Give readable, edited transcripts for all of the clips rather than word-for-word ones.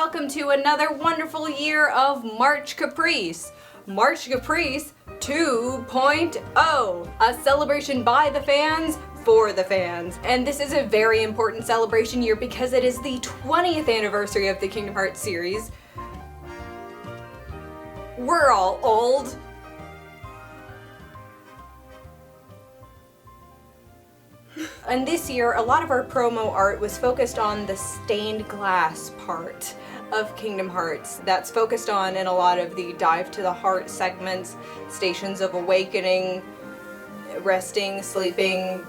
welcome to another wonderful year of March Caprice. March Caprice 2.0, a celebration by the fans for the fans. And this is a very important celebration year because it is the 20th anniversary of the Kingdom Hearts series. We're all old. And this year, a lot of our promo art was focused on the stained glass part of Kingdom Hearts. That's focused on in a lot of the Dive to the Heart segments, Stations of Awakening, Resting, Sleeping,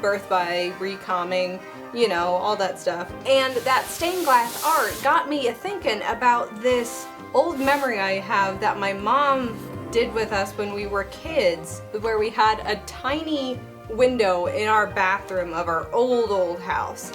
Birth by Recalming, you know, all that stuff. And that stained glass art got me thinking about this old memory I have that my mom did with us when we were kids, where we had a tiny window in our bathroom of our old house.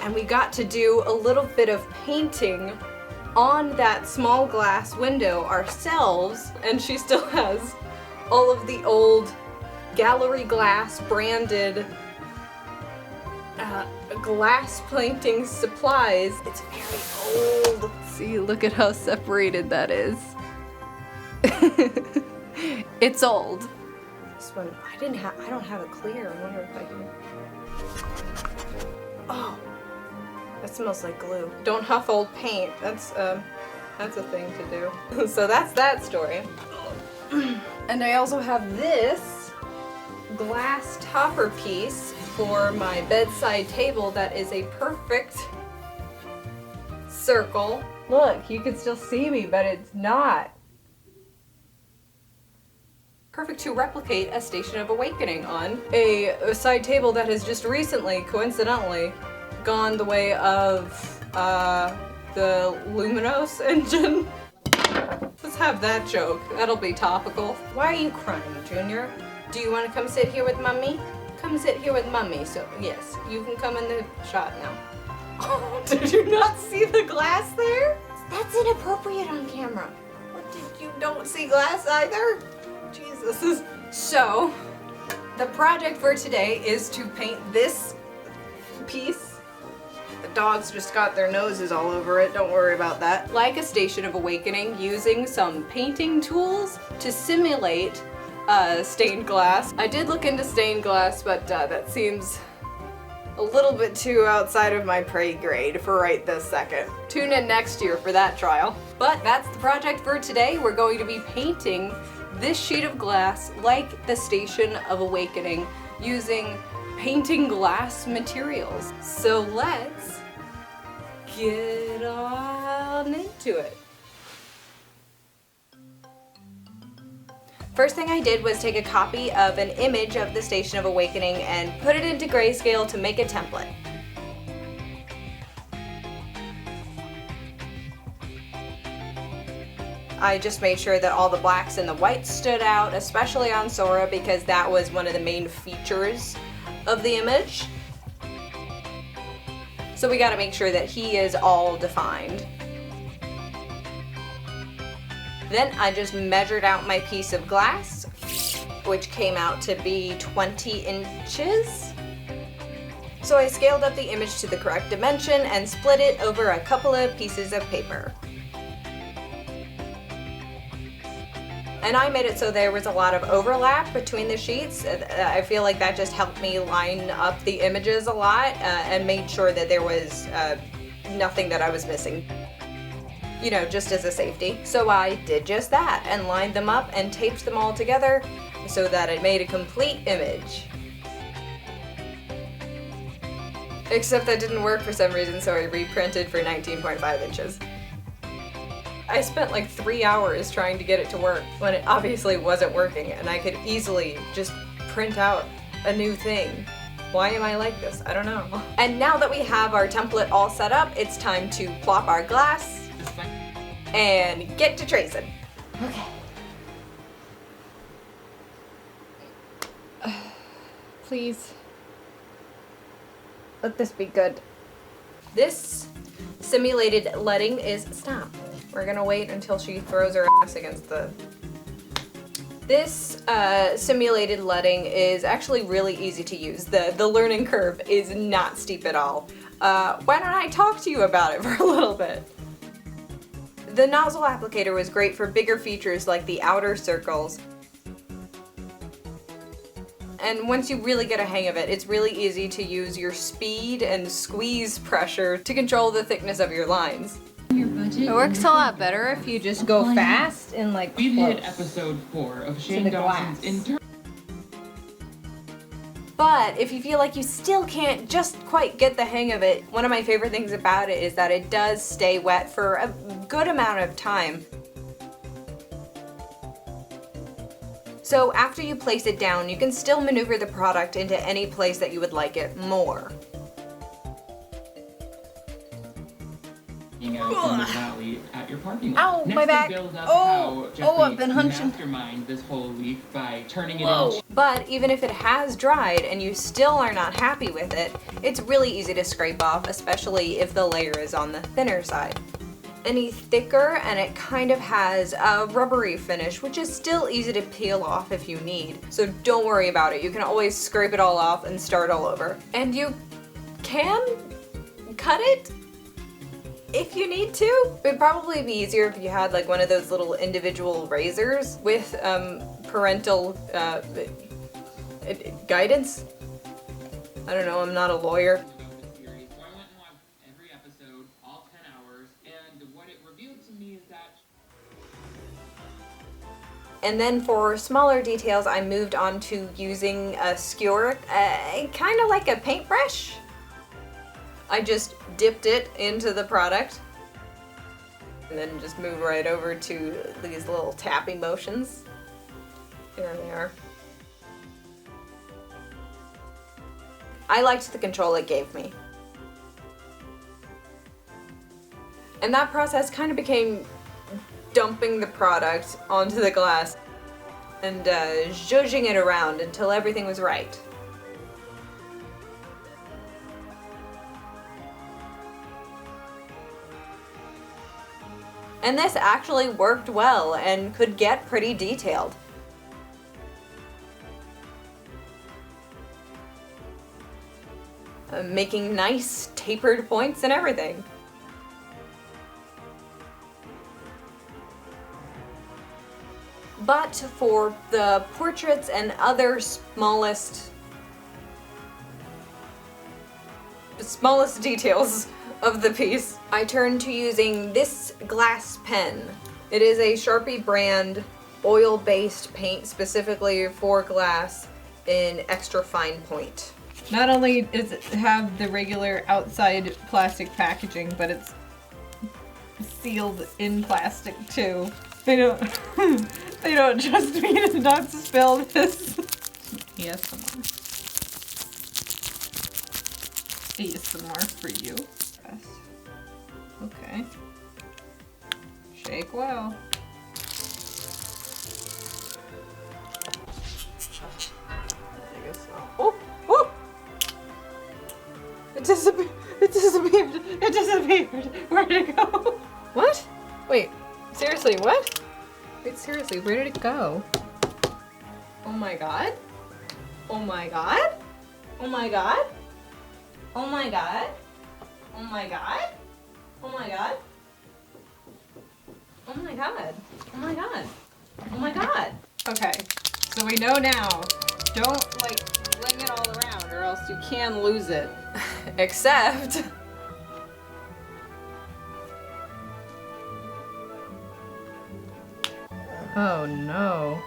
And we got to do a little bit of painting on that small glass window ourselves, and she still has all of the old Gallery Glass branded glass painting supplies. It's very old. See, look at how separated that is. It's old. This one, I don't have it clear. I wonder if I can. Oh, that smells like glue. Don't huff old paint. That's a thing to do. So that's that story. And I also have this glass topper piece for my bedside table that is a perfect circle. Look, you can still see me, but it's not. Perfect to replicate a Station of Awakening on. A side table that has just recently, coincidentally, gone the way of the Luminos engine. Let's have that joke. That'll be topical. Why are you crying, Junior? Do you want to come sit here with Mummy? Come sit here with Mummy. So, yes, you can come in the shot now. Oh, did you not see the glass there? That's inappropriate on camera. What, did you don't see glass either? Jesus. So, the project for today is to paint this piece. The dogs just got their noses all over it, don't worry about that. Like a Station of Awakening, using some painting tools to simulate stained glass. I did look into stained glass, but that seems a little bit too outside of my pay grade for right this second. Tune in next year for that trial. But that's the project for today. We're going to be painting this sheet of glass like the Station of Awakening using painting glass materials. So let's get on into it. First thing I did was take a copy of an image of the Station of Awakening and put it into grayscale to make a template. I just made sure that all the blacks and the whites stood out, especially on Sora, because that was one of the main features of the image. So we gotta make sure that he is all defined. Then I just measured out my piece of glass, which came out to be 20 inches. So I scaled up the image to the correct dimension and split it over a couple of pieces of paper. And I made it so there was a lot of overlap between the sheets. I feel like that just helped me line up the images a lot and made sure that there was nothing that I was missing. You know, just as a safety. So I did just that and lined them up and taped them all together so that it made a complete image. Except that didn't work for some reason, so I reprinted for 19.5 inches. I spent like 3 hours trying to get it to work when it obviously wasn't working, and I could easily just print out a new thing. Why am I like this? I don't know. And now that we have our template all set up, it's time to plop our glass and get to tracing. Okay. Please. Let this be good. This simulated letting is, stop. We're gonna wait until she throws her ass against the... This simulated letting is actually really easy to use. The learning curve is not steep at all. why don't I talk to you about it for a little bit? The nozzle applicator was great for bigger features like the outer circles. And once you really get a hang of it, it's really easy to use your speed and squeeze pressure to control the thickness of your lines. It works a lot better if you just go fast and like We've hit episode 4 of Shane Dawson's intern. But if you feel like you still can't just quite get the hang of it, one of my favorite things about it is that it does stay wet for a good amount of time. So after you place it down, you can still maneuver the product into any place that you would like it more. Out in the valley at your parking lot. Ow, Next, my back. Build up how Jeffrey I've been hunching. masterminded this whole week by turning it into. But even if it has dried and you still are not happy with it, it's really easy to scrape off, especially if the layer is on the thinner side. Any thicker, and it kind of has a rubbery finish, which is still easy to peel off if you need. So don't worry about it. You can always scrape it all off and start all over. And you can cut it if you need to. It'd probably be easier if you had like one of those little individual razors with parental guidance. I don't know, I'm not a lawyer. And then for smaller details, I moved on to using a skewer, kind of like a paintbrush. I just dipped it into the product and then just move right over to these little tapping motions. There they are. I liked the control it gave me. And that process kind of became dumping the product onto the glass and zhuzhing it around until everything was right. And this actually worked well and could get pretty detailed. Making nice tapered points and everything. But for the portraits and other smallest details of the piece, I turned to using this glass pen. It is a Sharpie brand oil-based paint specifically for glass in extra fine point. Not only does it have the regular outside plastic packaging, but it's sealed in plastic too. They don't trust me to not spill this. ASMR. ASMR for you. Okay. Shake well. Oh! Oh! It disappeared! It disappeared! It disappeared! Where did it go? What? Wait. Seriously, what? Wait, seriously, where did it go? Oh my god? Oh my god? Oh my god? Oh my god? Oh my god? Oh my god? Oh my god? Oh my god? Oh my god? Okay, so we know now. Don't like fling it all around or else you can lose it. Except... Oh no.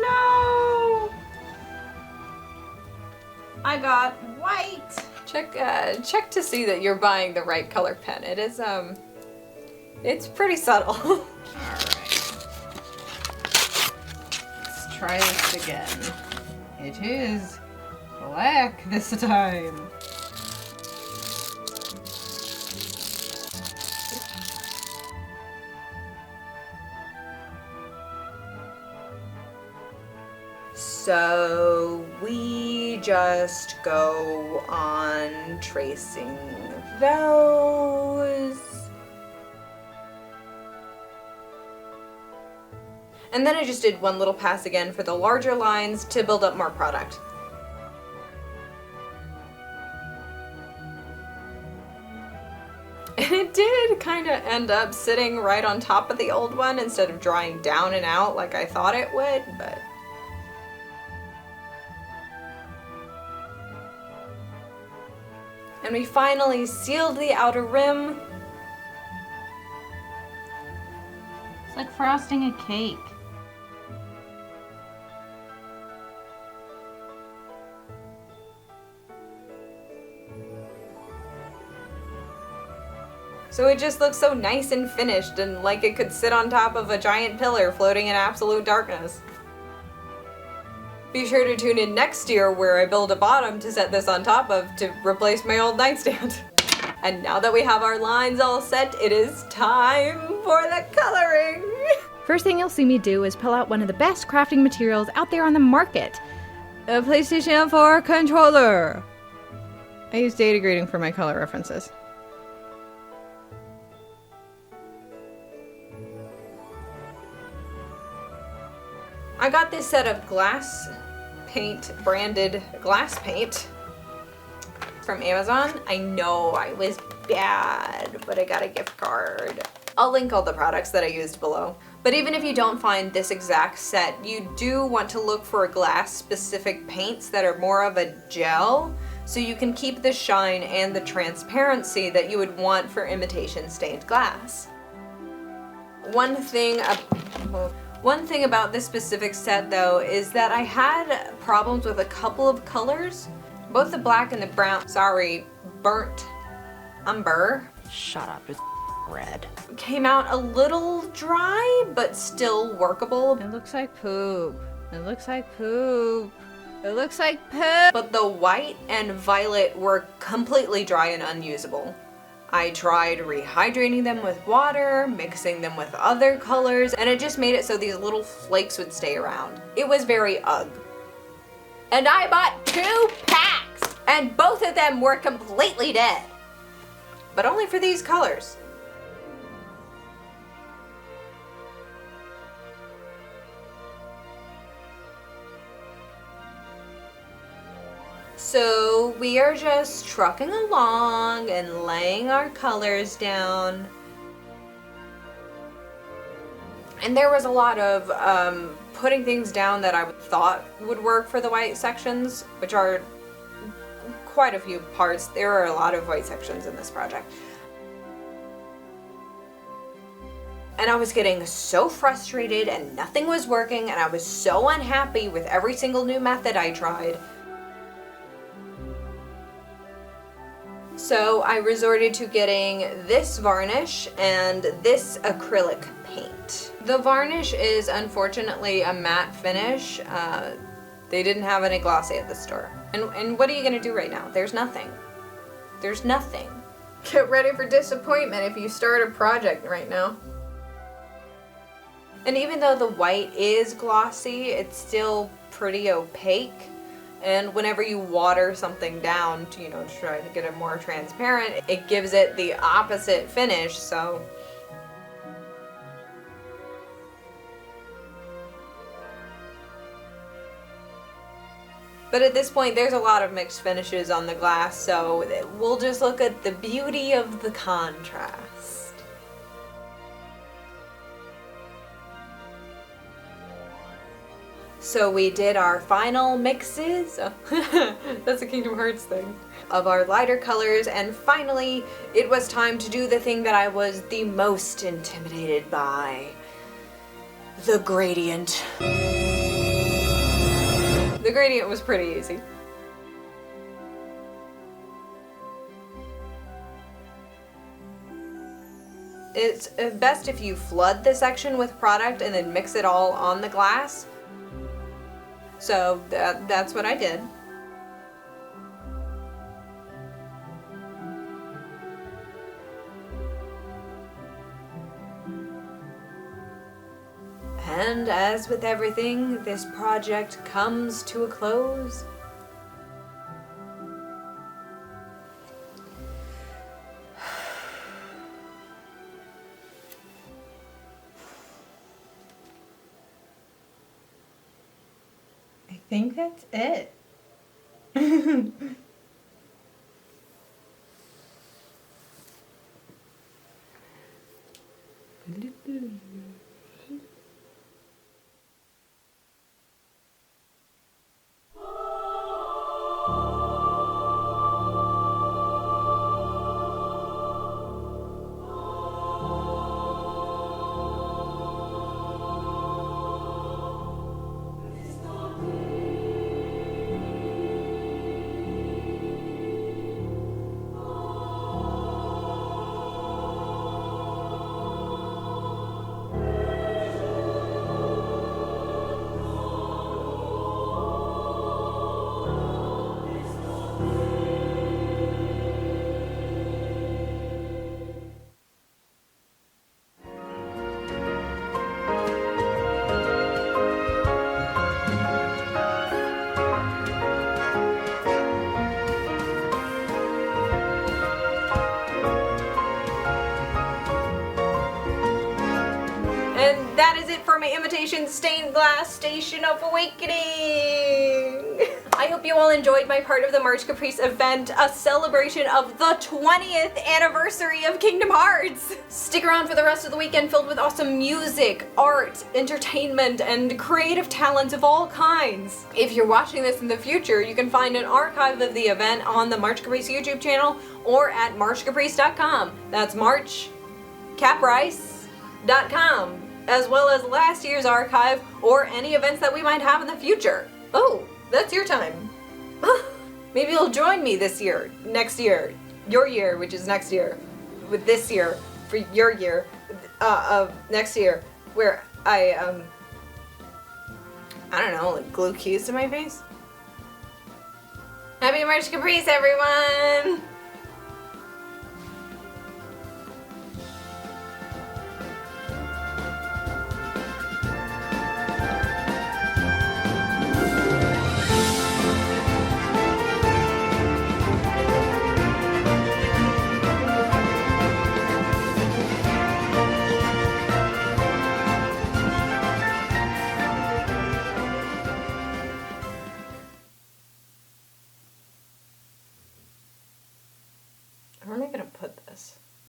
No! I got white! Check to see that you're buying the right color pen. It is, it's pretty subtle. Alright. Let's try this again. It is black this time. So we just go on tracing those. And then I just did one little pass again for the larger lines to build up more product. And it did kind of end up sitting right on top of the old one instead of drying down and out like I thought it would, but... And we finally sealed the outer rim. It's like frosting a cake. So it just looks so nice and finished and like it could sit on top of a giant pillar floating in absolute darkness. Be sure to tune in next year where I build a bottom to set this on top of to replace my old nightstand. And now that we have our lines all set, it is time for the coloring! First thing you'll see me do is pull out one of the best crafting materials out there on the market. A PlayStation 4 controller! I use data grading for my color references. I got this set of glass paint, branded glass paint from Amazon. I know I was bad, but I got a gift card. I'll link all the products that I used below. But even if you don't find this exact set, you do want to look for glass specific paints that are more of a gel, so you can keep the shine and the transparency that you would want for imitation stained glass. One thing about this specific set though is that I had problems with a couple of colors. Both the black and the brown, burnt umber. Shut up, it's red. Came out a little dry, but still workable. It looks like poop. It looks like poop. It looks like poop. But the white and violet were completely dry and unusable. I tried rehydrating them with water, mixing them with other colors, and it just made it so these little flakes would stay around. It was very ugh. And I bought 2 packs, and both of them were completely dead. But only for these colors. So we are just trucking along and laying our colors down. And there was a lot of putting things down that I thought would work for the white sections, which are quite a few parts. There are a lot of white sections in this project. And I was getting so frustrated and nothing was working and I was so unhappy with every single new method I tried. So I resorted to getting this varnish and this acrylic paint. The varnish is unfortunately a matte finish. They didn't have any glossy at the store. And what are you gonna do right now? There's nothing. There's nothing. Get ready for disappointment if you start a project right now. And even though the white is glossy, it's still pretty opaque. And whenever you water something down to, try to get it more transparent, it gives it the opposite finish, so. But at this point, there's a lot of mixed finishes on the glass, so we'll just look at the beauty of the contrast. So we did our final mixes, that's a Kingdom Hearts thing, of our lighter colors, and finally it was time to do the thing that I was the most intimidated by, the gradient. The gradient was pretty easy. It's best if you flood the section with product and then mix it all on the glass. So that's what I did. And as with everything, this project comes to a close. think that's it. And that is it for my imitation stained glass Station of Awakening! I hope you all enjoyed my part of the March Caprice event, a celebration of the 20th anniversary of Kingdom Hearts! Stick around for the rest of the weekend filled with awesome music, art, entertainment, and creative talent of all kinds. If you're watching this in the future, you can find an archive of the event on the March Caprice YouTube channel or at marchcaprice.com. That's marchcaprice.com. As well as last year's archive or any events that we might have in the future. Oh, that's your time. Maybe you'll join me this year, next year, your year, which is next year, with this year, for your year, of next year, where I don't know, like glue keys to my face? Happy March Caprice, everyone!